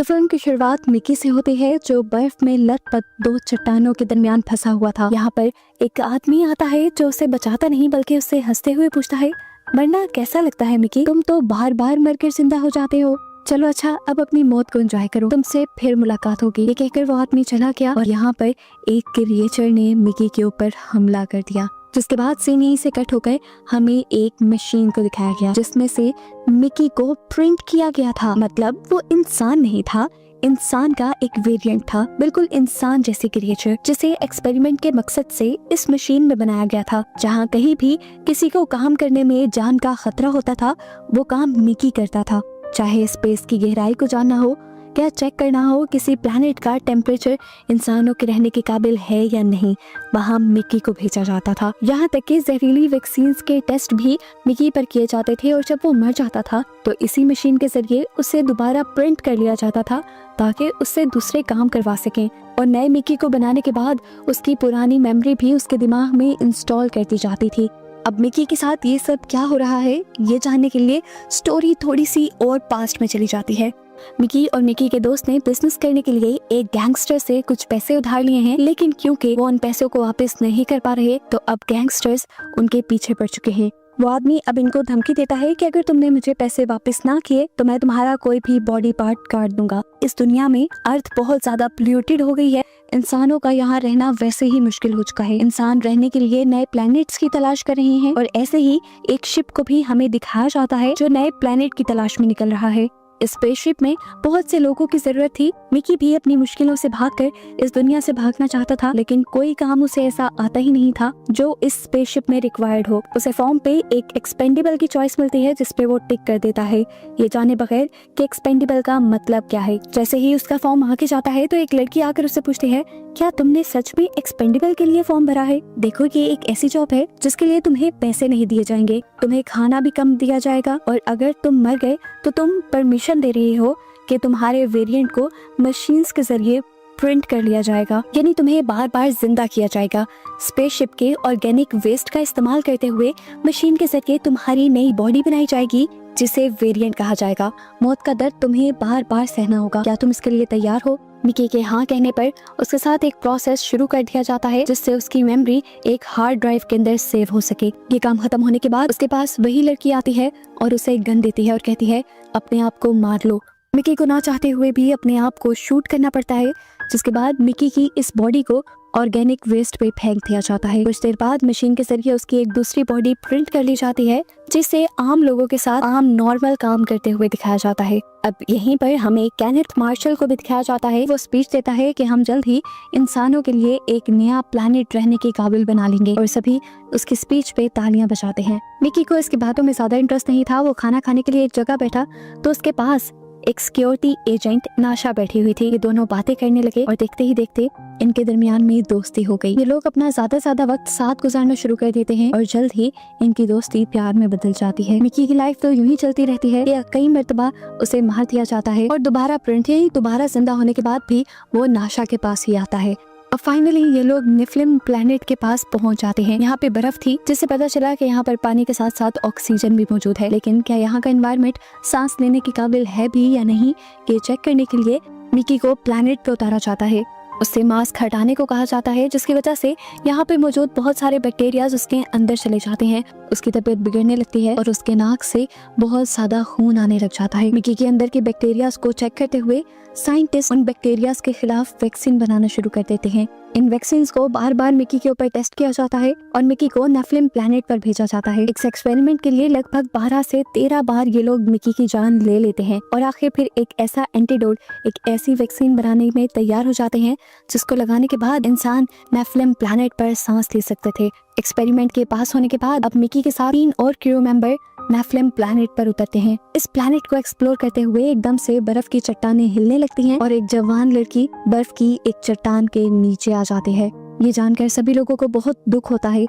तो फिल्म की शुरुआत मिकी से होती है जो बर्फ में लथपथ दो चट्टानों के दरमियान फंसा हुआ था। यहाँ पर एक आदमी आता है जो उसे बचाता नहीं बल्कि उससे हंसते हुए पूछता है, मरना कैसा लगता है मिकी? तुम तो बार बार मरकर जिंदा हो जाते हो। चलो अच्छा, अब अपनी मौत को एंजॉय करो, तुमसे फिर मुलाकात होगी। ये कहकर वो आदमी चला गया और यहाँ पर एक क्रिएचर ने मिकी के ऊपर हमला कर दिया, जिसके बाद सीन यहीं से कट होकर हमें एक मशीन को दिखाया गया जिसमें से मिकी को प्रिंट किया गया था। मतलब वो इंसान नहीं था, इंसान का एक वेरिएंट था, बिल्कुल इंसान जैसी क्रिएचर जिसे एक्सपेरिमेंट के मकसद से इस मशीन में बनाया गया था। जहाँ कहीं भी किसी को काम करने में जान का खतरा होता था वो काम मिकी करता था। चाहे स्पेस की गहराई को जानना हो, क्या चेक करना हो किसी प्लैनेट का टेम्परेचर इंसानों के रहने के काबिल है या नहीं, वहाँ मिकी को भेजा जाता था। यहाँ तक कि जहरीली वैक्सीन के टेस्ट भी मिकी पर किए जाते थे और जब वो मर जाता था तो इसी मशीन के जरिए उसे दोबारा प्रिंट कर लिया जाता था ताकि उससे दूसरे काम करवा सकें। और नए मिकी को बनाने के बाद उसकी पुरानी मेमोरी भी उसके दिमाग में इंस्टॉल कर दी जाती थी। अब मिकी के साथ ये सब क्या हो रहा है ये जानने के लिए स्टोरी थोड़ी सी और पास्ट में चली जाती है। मिकी और मिकी के दोस्त ने बिजनेस करने के लिए एक गैंगस्टर से कुछ पैसे उधार लिए हैं, लेकिन क्योंकि वो उन पैसों को वापस नहीं कर पा रहे तो अब गैंगस्टर्स उनके पीछे पड़ चुके हैं। वो आदमी अब इनको धमकी देता है कि अगर तुमने मुझे पैसे वापस ना किए तो मैं तुम्हारा कोई भी बॉडी पार्ट काट दूंगा। इस दुनिया में अर्थ बहुत ज्यादा पोल्यूटेड हो गई है, इंसानों का यहाँ रहना वैसे ही मुश्किल हो चुका है। इंसान रहने के लिए नए प्लैनेट्स की तलाश कर रहे हैं और ऐसे ही एक शिप को भी हमें दिखाया जाता है जो नए प्लैनेट की तलाश में निकल रहा है। इस स्पेसशिप में बहुत से लोगों की जरूरत थी। मिकी भी अपनी मुश्किलों से भागकर इस दुनिया से भागना चाहता था, लेकिन कोई काम उसे ऐसा आता ही नहीं था जो इस स्पेसशिप में रिक्वायर्ड हो। उसे फॉर्म पे एक एक्सपेंडेबल की चॉइस मिलती है जिसपे वो टिक कर देता है, ये जाने बगैर कि एक्सपेंडेबल का मतलब क्या है। जैसे ही उसका फॉर्म आके जाता है तो एक लड़की आकर उससे पूछती है, क्या तुमने सच में एक्सपेंडेबल के लिए फॉर्म भरा है? देखो ये एक ऐसी जॉब है जिसके लिए तुम्हें पैसे नहीं दिए जाएंगे, तुम्हें खाना भी कम दिया जाएगा और अगर तुम मर गए तो तुम परमिशन दे रही हो कि तुम्हारे वेरिएंट को मशीन्स के जरिए प्रिंट कर लिया जाएगा, यानी तुम्हें बार बार जिंदा किया जाएगा। स्पेसशिप के ऑर्गेनिक वेस्ट का इस्तेमाल करते हुए मशीन के जरिए तुम्हारी नई बॉडी बनाई जाएगी जिसे वेरिएंट कहा जाएगा। मौत का दर्द तुम्हें बार बार सहना होगा, क्या तुम इसके लिए तैयार हो? मिकी के हाँ कहने पर उसके साथ एक प्रोसेस शुरू कर दिया जाता है जिससे उसकी मेमोरी एक हार्ड ड्राइव के अंदर सेव हो सके। ये काम खत्म होने के बाद उसके पास वही लड़की आती है और उसे एक गन देती है और कहती है, अपने आप को मार लो। मिकी को ना चाहते हुए भी अपने आप को शूट करना पड़ता है, जिसके बाद मिकी की इस बॉडी को ऑर्गेनिक वेस्ट पे फेंक दिया जाता है। कुछ देर बाद मशीन के जरिए उसकी एक दूसरी बॉडी प्रिंट कर ली जाती है जिससे आम लोगों के साथ आम नॉर्मल काम करते हुए दिखाया जाता है। अब यहीं पर हमें केनेथ मार्शल को भी दिखाया जाता है। वो स्पीच देता है कि हम जल्द ही इंसानों के लिए एक नया प्लैनेट रहने के काबिल बना लेंगे और सभी उसकी स्पीच पे तालियां बजाते हैं। मिकी को इसकी बातों में ज्यादा इंटरेस्ट नहीं था। वो खाना खाने के लिए एक जगह बैठा तो उसके पास एक सिक्योरिटी एजेंट नाशा बैठी हुई थी। ये दोनों बातें करने लगे और देखते ही देखते इनके दरमियान में दोस्ती हो गई। ये लोग अपना ज्यादा से ज्यादा वक्त साथ गुजारना शुरू कर देते हैं और जल्द ही इनकी दोस्ती प्यार में बदल जाती है। मिकी की लाइफ तो यूं ही चलती रहती है कि कई मर्तबा उसे मार दिया जाता है और दोबारा प्रिंट यानी दोबारा जिंदा होने के बाद भी वो नाशा के पास ही आता है। और फाइनली ये लोग नेफिलिम प्लैनेट के पास पहुंच जाते हैं। यहाँ पे बर्फ थी जिससे पता चला कि यहाँ पर पानी के साथ साथ ऑक्सीजन भी मौजूद है, लेकिन क्या यहाँ का एनवायरनमेंट सांस लेने के काबिल है भी या नहीं, ये चेक करने के लिए मिकी को प्लैनेट पे उतारा जाता है। उससे मास्क हटाने को कहा जाता है जिसकी वजह से यहाँ पे मौजूद बहुत सारे बैक्टीरियाज उसके अंदर चले जाते हैं। उसकी तबीयत बिगड़ने लगती है और उसके नाक से बहुत ज्यादा खून आने लग जाता है। मिकी के अंदर के बैक्टीरियाज को चेक करते हुए साइंटिस्ट उन बैक्टीरियाज के खिलाफ वैक्सीन बनाना शुरू कर देते हैं। इन वैक्सीन को बार बार मिकी के ऊपर टेस्ट किया जाता है और मिकी को नेफिलिम प्लैनेट पर भेजा जाता है। इस एक्सपेरिमेंट के लिए लगभग 12 से 13 बार ये लोग मिकी की जान ले लेते हैं और आखिर फिर एक ऐसा एंटीडोट, एक ऐसी वैक्सीन बनाने में तैयार हो जाते हैं जिसको लगाने के बाद इंसान नेफिलिम प्लैनेट पर सांस ले सकते थे। एक्सपेरिमेंट के पास होने के बाद अब मिकी के साथ 3 और क्रू मेंबर नेफिलिम प्लैनेट पर उतरते हैं। इस प्लैनेट को एक्सप्लोर करते हुए एकदम से बर्फ की चट्टानें हिलने लगती हैं और एक जवान लड़की बर्फ की एक चट्टान के नीचे आ जाती है। ये जानकर सभी लोगों को बहुत दुख होता है।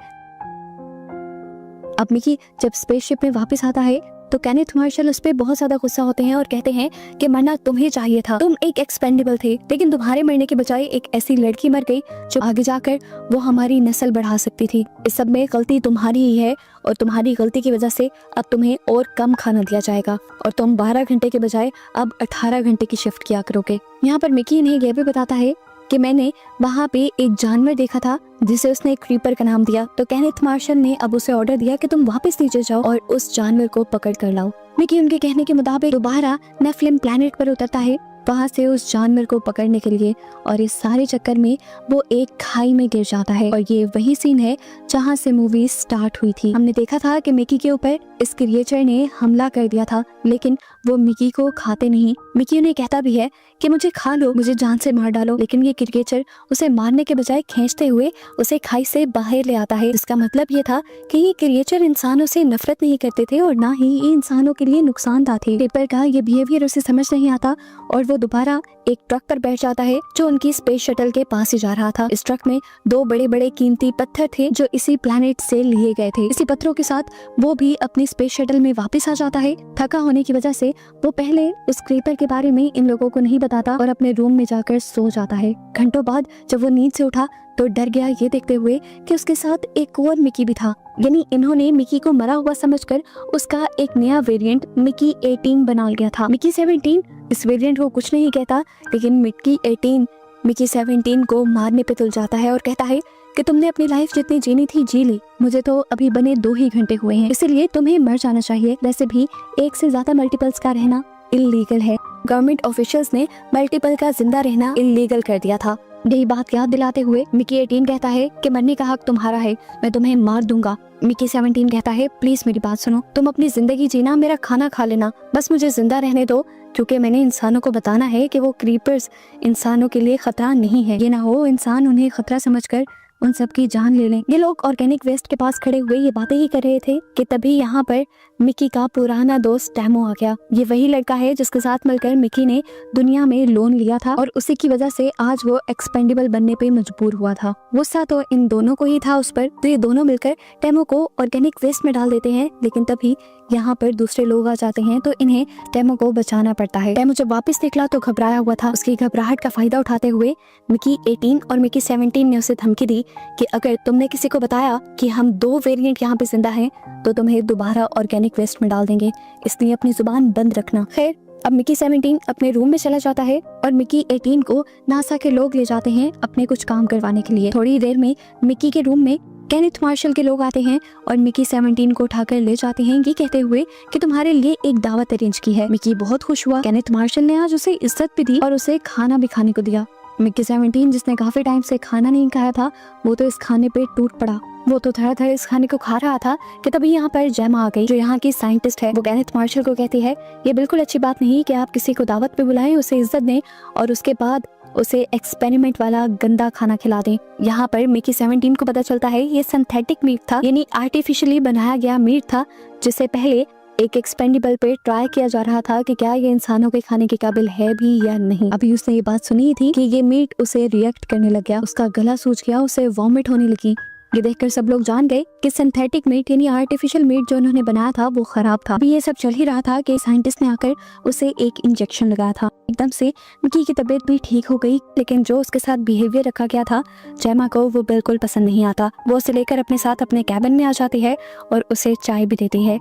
अब मिकी जब स्पेसशिप में वापस आता है तो केनेथ मार्शल उस पर बहुत ज्यादा गुस्सा होते हैं और कहते हैं कि मरना तुम्हें चाहिए था, तुम एक एक्सपेंडेबल थे, लेकिन तुम्हारे मरने के बजाय एक ऐसी लड़की मर गई जो आगे जाकर वो हमारी नस्ल बढ़ा सकती थी। इस सब में गलती तुम्हारी ही है और तुम्हारी गलती की वजह से अब तुम्हें और कम खाना दिया जाएगा और तुम 12 घंटे के बजाय अब 18 घंटे की शिफ्ट किया करोगे। यहाँ पर मिकी इन्हें यह भी बताता है कि मैंने वहाँ पे एक जानवर देखा था जिसे उसने क्रीपर का नाम दिया। तो केनेथ मार्शल ने अब उसे ऑर्डर दिया कि तुम वापस नीचे जाओ और उस जानवर को पकड़ कर लाओ। मिकी उनके कहने के मुताबिक दोबारा नेफिलिम प्लेनेट पर उतरता है वहाँ से उस जानवर को पकड़ने के लिए, और इस सारे चक्कर में वो एक खाई में गिर जाता है। और ये वही सीन है जहाँ से मूवी स्टार्ट हुई थी। हमने देखा था कि मिकी के ऊपर इस क्रिएचर ने हमला कर दिया था, लेकिन वो मिकी को खाते नहीं। मिकी उन्हें कहता भी है कि मुझे खा लो, मुझे जान से मार डालो, लेकिन ये क्रिएचर उसे मारने के बजाय खींचते हुए उसे खाई से बाहर ले आता है। इसका मतलब ये था कि ये क्रिएचर इंसानों से नफरत नहीं करते थे और ना ही ये इंसानों के लिए नुकसानदायक थे। क्रीपर का ये बिहेवियर उसे समझ नहीं आता और वो दोबारा एक ट्रक पर बैठ जाता है जो उनकी स्पेस शटल के पास ही जा रहा था। इस ट्रक में 2 बड़े बड़े कीमती पत्थर थे जो इसी प्लेनेट से लिए गए थे। इसी पत्थरों के साथ वो भी अपनी स्पेस शटल में वापस आ जाता है। थका होने की वजह से वो पहले उस क्रीपर के बारे में इन लोगों को नहीं बताता और अपने रूम में जाकर सो जाता है। घंटों बाद जब वो नींद से उठा तो डर गया ये देखते हुए कि उसके साथ एक और मिकी भी था, यानी इन्होंने मिकी को मरा हुआ समझकर उसका एक नया वेरिएंट मिकी 18 बना लिया था। मिकी 17 इस वेरिएंट को कुछ नहीं कहता, लेकिन मिकी 18 मिकी 17 को मारने पे तुल जाता है और कहता है कि तुमने अपनी लाइफ जितनी जीनी थी जी ली, मुझे तो अभी बने 2 ही घंटे हुए हैं, इसलिए तुम्हें मर जाना चाहिए। वैसे भी एक से ज्यादा मल्टीपल्स का रहना इलीगल है। गवर्नमेंट ऑफिशियल्स ने मल्टीपल का जिंदा रहना इलीगल कर दिया था। यही बात याद दिलाते हुए मिकी 18 कहता है कि मरने का हक तुम्हारा है, मैं तुम्हें मार दूंगा। मिकी 17 कहता है प्लीज मेरी बात सुनो, तुम अपनी जिंदगी जीना, मेरा खाना खा लेना, बस मुझे जिंदा रहने दो, क्योंकि मैंने इंसानों को बताना है कि वो क्रीपर्स इंसानों के लिए खतरा नहीं है। ये ना हो इंसान उन्हें खतरा समझकर उन सब की जान ले लें। ये लोग ऑर्गेनिक वेस्ट के पास खड़े हुए ये बातें ही कर रहे थे कि तभी यहाँ पर मिकी का पुराना दोस्त टैमो आ गया। ये वही लड़का है जिसके साथ मिलकर मिकी ने दुनिया में लोन लिया था और उसी की वजह से आज वो एक्सपेंडेबल बनने पे मजबूर हुआ था। गुस्सा तो इन दोनों को ही था उस पर, तो ये दोनों मिलकर टैमो को ऑर्गेनिक वेस्ट में डाल देते हैं। लेकिन तभी यहाँ पर दूसरे लोग आ जाते हैं तो इन्हें टैमो को बचाना पड़ता है। टैमो जब वापस निकला तो घबराया हुआ था। उसकी घबराहट का फायदा उठाते हुए मिकी 18 और मिकी 17 ने उसे धमकी दी कि अगर तुमने किसी को बताया कि हम 2 वेरिएंट यहाँ पे जिंदा हैं तो तुम्हें दोबारा ऑर्गेनिक वेस्ट में डाल देंगे, इसलिए अपनी जुबान बंद रखना। खैर अब मिकी 17 अपने रूम में चला जाता है और मिकी 18 को नासा के लोग ले जाते हैं अपने कुछ काम करवाने के लिए। थोड़ी देर में मिकी के रूम में केनेथ मार्शल के लोग आते हैं और मिकी 17 को उठाकर ले जाते हैं, ये कहते हुए कि तुम्हारे लिए एक दावत अरेंज की है। मिकी बहुत खुश हुआ। केनेथ मार्शल ने आज उसे इज्जत भी दी और उसे खाना भी खाने को दिया। मिकी 17 जिसने काफी टाइम से खाना नहीं खाया था वो तो इस खाने पे टूट पड़ा। वो तो धड़ाधड़ इस खाने को खा रहा था कि तभी यहाँ पर जेमा आ गई जो यहाँ की साइंटिस्ट है। वो केनेथ मार्शल को कहती है ये बिल्कुल अच्छी बात नहीं कि आप किसी को दावत पे बुलाएं, उसे इज्जत दें और उसके बाद उसे एक्सपेरिमेंट वाला गंदा खाना खिला दें। यहाँ पर मिकी 17 को पता चलता है ये सिंथेटिक मीट था, यानी आर्टिफिशियली बनाया गया मीट था, जिसे पहले एक एक्सपेंडेबल पे ट्राई किया जा रहा था कि क्या ये इंसानों के खाने के काबिल है भी या नहीं। अभी उसने ये बात सुनी थी कि ये मीट उसे रिएक्ट करने लग गया, उसका गला सूज गया, उसे वॉमिट होने लगी। ये देखकर सब लोग जान गए कि सिंथेटिक मीट यानी आर्टिफिशियल मीट जो उन्होंने बनाया था वो खराब था। अभी ये सब चल ही रहा था कि साइंटिस्ट ने आकर उसे एक इंजेक्शन लगाया था। एकदम से मिकी की तबीयत भी ठीक हो गई, लेकिन जो उसके साथ बिहेवियर रखा गया था जेमा को वो बिल्कुल पसंद नहीं आता। वो उसे लेकर अपने साथ अपने कैबिन में आ जाती है और उसे चाय भी देती है।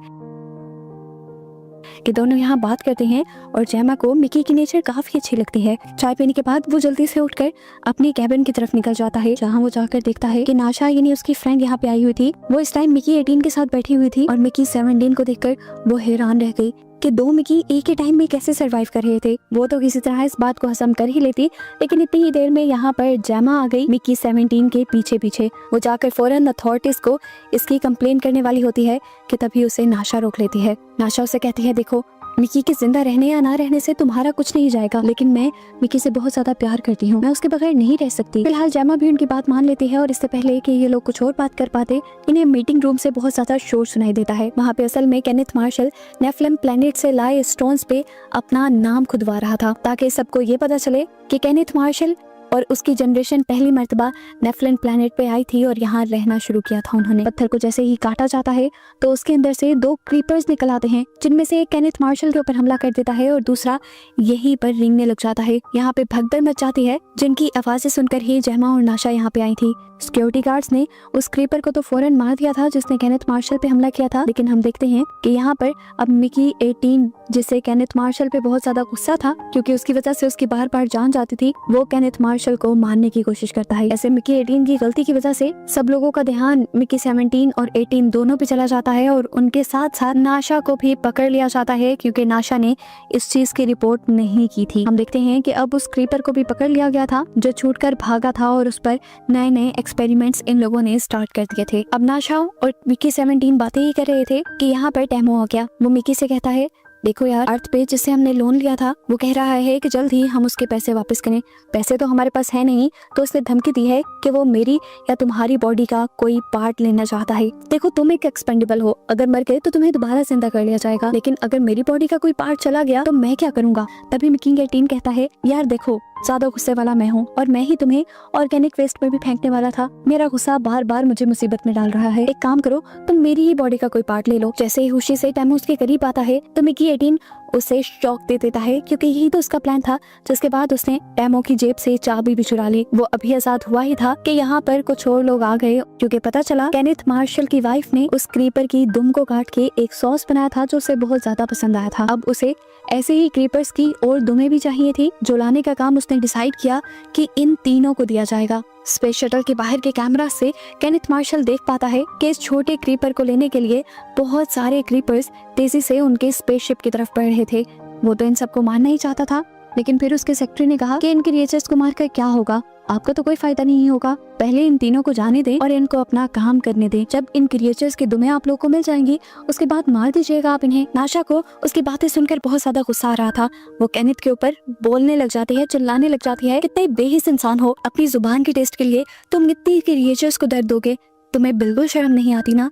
कि दोनों यहाँ बात करते हैं और जेमा को मिकी की नेचर काफी अच्छी लगती है। चाय पीने के बाद वो जल्दी से उठकर अपनी कैबिन की तरफ निकल जाता है, जहाँ वो जाकर देखता है कि नाशा यानी उसकी फ्रेंड यहाँ पे आई हुई थी। वो इस टाइम मिकी 18 के साथ बैठी हुई थी और मिकी 17 को देखकर वो हैरान रह गई कि 2 मिकी एक ही टाइम में कैसे सरवाइव कर रहे थे। वो तो किसी तरह इस बात को हजम कर ही लेती, लेकिन इतनी ही देर में यहाँ पर जेमा आ गई मिकी 17 के पीछे पीछे। वो जाकर फौरन अथॉरिटीज को इसकी कंप्लेन करने वाली होती है कि तभी उसे नाशा रोक लेती है। नाशा उसे कहती है देखो मिकी के जिंदा रहने या ना रहने से तुम्हारा कुछ नहीं जाएगा, लेकिन मैं मिकी से बहुत ज्यादा प्यार करती हूँ, मैं उसके बगैर नहीं रह सकती। फिलहाल जेमा भी उनकी बात मान लेती है और इससे पहले कि ये लोग कुछ और बात कर पाते इन्हें मीटिंग रूम से बहुत ज्यादा शोर सुनाई देता है। वहाँ पे असल में केनेथ मार्शल नेफिलिम प्लेनेट से लाए स्टोन्स पे अपना नाम खुदवा रहा था ताकि सबको ये पता चले कि केनेथ मार्शल और उसकी जनरेशन पहली मर्तबा नेफलिन प्लैनेट पे आई थी और यहाँ रहना शुरू किया था उन्होंने। पत्थर को जैसे ही काटा जाता है तो उसके अंदर से 2 क्रीपर्स निकल आते हैं, जिनमें से एक केनेथ मार्शल के ऊपर हमला कर देता है और दूसरा यहीं पर रेंगने लग जाता है। यहाँ पे भगदड़ मच जाती है, जिनकी आवाजें सुनकर ही जेमा और नाशा यहाँ पे आई थी। सिक्योरिटी गार्ड्स ने उस क्रीपर को तो फौरन मार दिया था जिसने केनेथ मार्शल पे हमला किया था, लेकिन हम देखते हैं कि यहाँ पर अब मिकी 18, जिसे केनेथ मार्शल पे बहुत ज्यादा गुस्सा था क्योंकि उसकी वजह से उसकी बार बार जान जाती थी, वो केनेथ मार्शल को मारने की कोशिश करता है। ऐसे मिकी 18 की गलती की वजह से सब लोगों का ध्यान मिकी 17 और 18 दोनों पे चला जाता है और उनके साथ साथ नाशा को भी पकड़ लिया जाता है क्योंकि नाशा ने इस चीज की रिपोर्ट नहीं की थी। हम देखते हैं कि अब उस क्रीपर को भी पकड़ लिया गया था जो छूटकर भागा था और उस पर नए नए एक्सपेरिमेंट्स इन लोगों ने स्टार्ट कर दिए थे। अब नाशा और मिकी 17 बातें ही कर रहे थे कि यहाँ पर टेमो हो गया। वो मिकी से कहता है, देखो यार, अर्थ पे जिससे हमने लोन लिया था वो कह रहा है कि जल्द ही हम उसके पैसे वापस करें। पैसे तो हमारे पास है नहीं, तो उसने धमकी दी है कि वो मेरी या तुम्हारी बॉडी का कोई पार्ट लेना चाहता है। देखो, तुम एक एक्सपेंडेबल हो, अगर मर गए तो तुम्हें दोबारा जिंदा कर लिया जाएगा, लेकिन अगर मेरी बॉडी का कोई पार्ट चला गया तो मैं क्या करूंगा। तभी मिकी 18 कहता है, यार देखो, ज्यादा गुस्से वाला मैं हूँ और मैं ही तुम्हें ऑर्गेनिक वेस्ट में भी फेंकने वाला था। मेरा गुस्सा बार बार मुझे मुसीबत में डाल रहा है। एक काम करो, तुम मेरी ही बॉडी का कोई पार्ट ले लो। जैसे ही खुशी से टेमो उसके करीब आता है तो मिकी 18 उसे शॉक दे देता है क्योंकि यही तो उसका प्लान था। जिसके बाद उसने टेमो की जेब से चाबी भी चुरा ली। वो अभी आजाद हुआ ही था कि यहाँ पर कुछ और लोग आ गए क्योंकि पता चला केनेथ मार्शल की वाइफ ने उस क्रीपर की दुम को काट के एक सॉस बनाया था जो उसे बहुत ज्यादा पसंद आया था। अब उसे ऐसे ही क्रीपर्स की और दुमें भी चाहिए थी, जो लाने का काम उसने डिसाइड किया कि इन तीनों को दिया जाएगा। स्पेस शटल के बाहर के कैमरा से केनेथ मार्शल देख पाता है कि इस छोटे क्रीपर को लेने के लिए बहुत सारे क्रीपर्स तेजी से उनके स्पेसशिप की तरफ बढ़ रहे थे। वो तो इन सबको मारना ही चाहता था, लेकिन फिर उसके सेक्रेटरी ने कहा कि इन क्रिएचर्स को मारकर क्या होगा, आपका तो कोई फायदा नहीं होगा। पहले इन तीनों को जाने दें और इनको अपना काम करने दें। जब इन क्रिएचर्स की दुमें आप लोगों को मिल जाएंगी उसके बाद मार दीजिएगा आप इन्हें। नाशा को उसकी बातें सुनकर बहुत ज्यादा गुस्सा आ रहा था। वो केनेथ के ऊपर बोलने लग जाती है, चिल्लाने लग जाती है, कितने बेहिस इंसान हो, अपनी जुबान के टेस्ट के लिए तुम इतनी क्रिएचर्स को दर्द दोगे, तुम्हें बिल्कुल शर्म नहीं आती ना।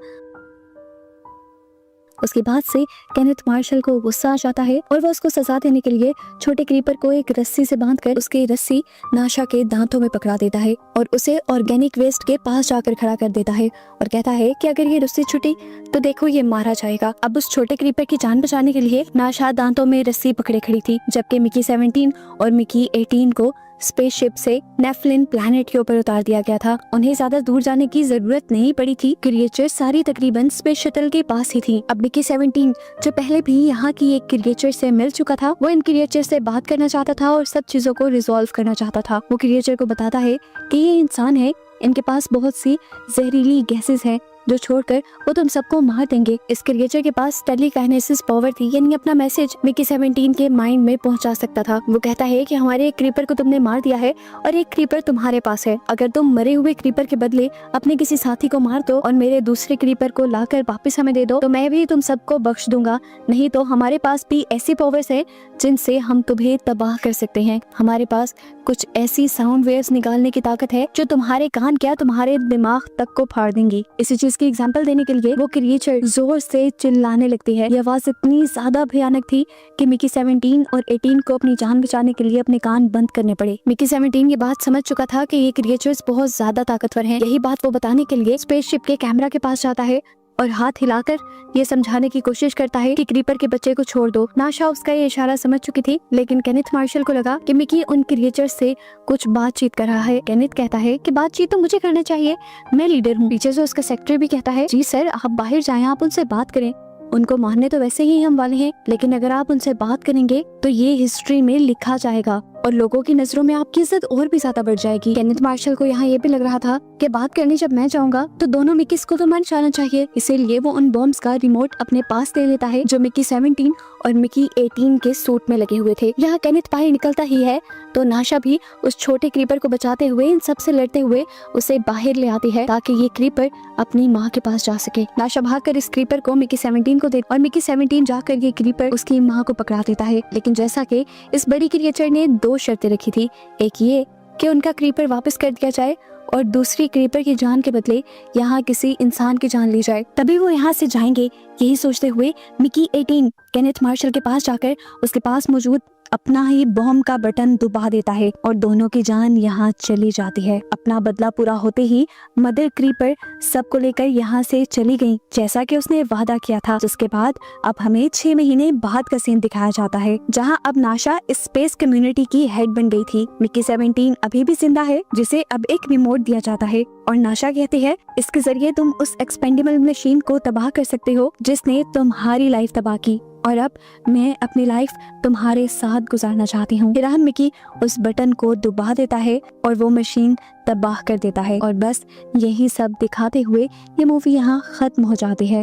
उसकी बात से केनेथ मार्शल को गुस्सा आ जाता है और वो उसको सजा देने के लिए छोटे क्रीपर को एक रस्सी से बांधकर उसकी रस्सी नाशा के दांतों में पकड़ा देता है और उसे ऑर्गेनिक वेस्ट के पास जाकर खड़ा कर देता है और कहता है कि अगर ये रस्सी छूटी तो देखो ये मारा जाएगा। अब उस छोटे क्रीपर की जान बचाने के लिए नाशा दांतों में रस्सी पकड़े खड़ी थी, जबकि मिकी 17 और मिकी 18 को स्पेसशिप से नेफलिन प्लैनेट के ऊपर उतार दिया गया था। उन्हें ज्यादा दूर जाने की जरूरत नहीं पड़ी थी। क्रिएचर्स सारी तकरीबन स्पेस शटल के पास ही थी। अब मिकी 17 जो पहले भी यहाँ की एक क्रिएचर से मिल चुका था, वो इन क्रिएचर से बात करना चाहता था और सब चीजों को रिजॉल्व करना चाहता था। वो क्रिएचर को बताता है कि ये इंसान है, इनके पास बहुत सी जहरीली गैसेस हैं जो छोड़कर वो तुम सबको मार देंगे। इस क्रिएचर के पास टेलीकाइनेसिस पावर थी, यानी अपना मैसेज मिकी 17 के माइंड में पहुंचा सकता था। वो कहता है कि हमारे एक क्रीपर को तुमने मार दिया है और एक क्रीपर तुम्हारे पास है। अगर तुम मरे हुए क्रीपर के बदले अपने किसी साथी को मार दो और मेरे दूसरे क्रीपर को लाकर वापस हमें दे दो तो मैं भी तुम सबको बख्श दूंगा। नहीं तो हमारे पास भी ऐसी पावर्स है जिनसे हम तुम्हें तबाह कर सकते हैं। हमारे पास कुछ ऐसी साउंड वेव्स निकालने की ताकत है जो तुम्हारे कान क्या तुम्हारे दिमाग तक को फाड़ देंगी। इसी चीज की एग्जांपल देने के लिए वो क्रिएचर जोर से चिल्लाने लगती है। ये आवाज इतनी ज्यादा भयानक थी कि मिकी 17 और 18 को अपनी जान बचाने के लिए अपने कान बंद करने पड़े। मिकी 17 ये बात समझ चुका था कि ये क्रिएचर्स बहुत ज्यादा ताकतवर हैं। यही बात वो बताने के लिए स्पेसशिप के कैमरा के पास जाता है और हाथ हिलाकर ये समझाने की कोशिश करता है कि क्रीपर के बच्चे को छोड़ दो। नाशा उसका ये इशारा समझ चुकी थी, लेकिन केनेथ मार्शल को लगा कि मिकी उन क्रिएचर्स से कुछ बातचीत कर रहा है। केनेथ कहता है कि बातचीत तो मुझे करना चाहिए, मैं लीडर हूँ। पीछे से उसका सेक्रेटरी भी कहता है, जी सर, आप बाहर जाएं, आप उनसे बात करें। उनको मारने तो वैसे ही हम वाले हैं, लेकिन अगर आप उनसे बात करेंगे तो ये हिस्ट्री में लिखा जाएगा और लोगों की नजरों में आपकी इज्जत और भी ज्यादा बढ़ जाएगी। केनेथ मार्शल को यहाँ ये भी लग रहा था कि बात करने जब मैं जाऊंगा तो दोनों मिकीस को तो मन जाना चाहिए, इसीलिए वो उन बॉम्ब्स का रिमोट अपने पास ले लेता है जो मिकी 17 और मिकी 18 के सूट में लगे हुए थे। यहाँ केनेथ बाहर निकलता ही है तो नाशा भी उस छोटे क्रीपर को बचाते हुए, इन सब से लड़ते हुए उसे बाहर ले आती है ताकि ये क्रीपर अपनी माँ के पास जा सके। नाशा भागकर इस क्रीपर को मिकी 17 को दे और मिकी 17 जाकर ये क्रीपर उसकी माँ को पकड़ा देता है। लेकिन जैसा कि इस बड़ी क्रिएचर ने 2 शर्तें रखी थी, एक ये कि उनका क्रीपर वापस कर दिया जाए और दूसरी क्रीपर की जान के बदले यहाँ किसी इंसान की जान ली जाए, तभी वो यहाँ से जाएंगे। यही सोचते हुए मिकी 18 केनेथ मार्शल के पास जाकर उसके पास मौजूद अपना ही बॉम्ब का बटन दबा देता है और दोनों की जान यहाँ चली जाती है। अपना बदला पूरा होते ही मदर क्रीपर सबको लेकर यहाँ से चली गई, जैसा कि उसने वादा किया था। जिसके बाद अब हमें 6 महीने बाद का सीन दिखाया जाता है, जहाँ अब नाशा स्पेस कम्युनिटी की हेड बन गई थी। मिकी 17 अभी भी जिंदा है, जिसे अब एक रिमोट दिया जाता है और नाशा कहती है इसके जरिए तुम उस एक्सपेंडेबल मशीन को तबाह कर सकते हो जिसने तुम्हारी लाइफ तबाह की, और अब मैं अपनी लाइफ तुम्हारे साथ गुजारना चाहती हूँ। फिर मिकी उस बटन को दबा देता है और वो मशीन तबाह कर देता है, और बस यही सब दिखाते हुए ये मूवी यहाँ खत्म हो जाती है।